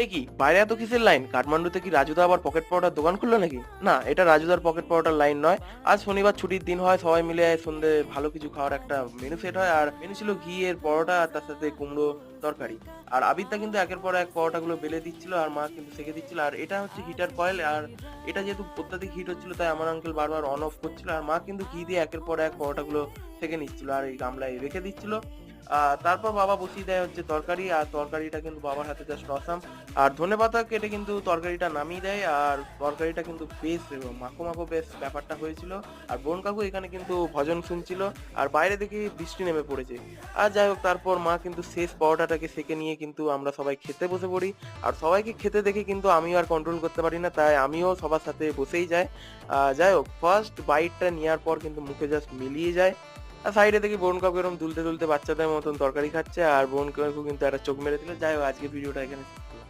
এ কি বাইরে এত কিসের লাইন? কাঠমান্ডুতে কি রাজুদা আবার পকেট পরোটার দোকান খুললো নাকি? না, এটা রাজুদার পকেট পরোটার লাইন নয়। আজ শনিবার ছুটির দিন হয়, সবাই মিলে সন্ধ্যে ভালো কিছু খাওয়ার একটা মেনু সেট হয়। আর মেনু ছিল ঘিয়ের পরোটা আর তার সাথে কুমড়ো তরকারি। আর আবিরদা কিন্তু একের পর এক পরোটাগুলো বেলে দিচ্ছিল আর মা কিন্তু সেঁকে দিচ্ছিল। আর এটা হচ্ছে হিটার কয়েল, আর এটা যেহেতু অত্যাধিক হিট হচ্ছিল তাই আমার আঙ্কেল বারবার অন অফ করছিল আর মা কিন্তু ঘি দিয়ে একের পর এক পরোটাগুলো সেঁকে নিচ্ছিল আর এই গামলায় রেখে দিচ্ছিল। তারপর বাবা বসিয়ে দেয় হচ্ছে তরকারি, আর তরকারিটা কিন্তু বাবার হাতে জাস্ট অসাম। আর ধনেপাতা কেটে কিন্তু তরকারিটা নামিয়ে দেয়, আর তরকারিটা কিন্তু বেশ মাখো মাখো বেশ ব্যাপারটা হয়েছিল। আর বোন কাকু এখানে কিন্তু ভজন শুনছিল, আর বাইরে দেখি বৃষ্টি নেমে পড়েছে। আর যাই হোক, তারপর মা কিন্তু শেষ পরোটাটাকে সেঁকে নিয়ে কিন্তু আমরা সবাই খেতে বসে পড়ি। আর সবাইকে খেতে দেখে কিন্তু আমিও আর কন্ট্রোল করতে পারি না, তাই আমিও সবার সাথে বসেই যাই। যাই হোক, ফার্স্ট বাইটটা নেওয়ার পর কিন্তু মুখে জাস্ট মিলিয়ে যায়। আর সাইডে দেখি বোন কাকু এরকম দুলতে দুলতে বাচ্চাদের মতন তরকারি খাচ্ছে, আর বোন কাকু কিন্তু একটা চোখ মেরে দিল। যাই হোক, আজকে ভিডিওটা এখানে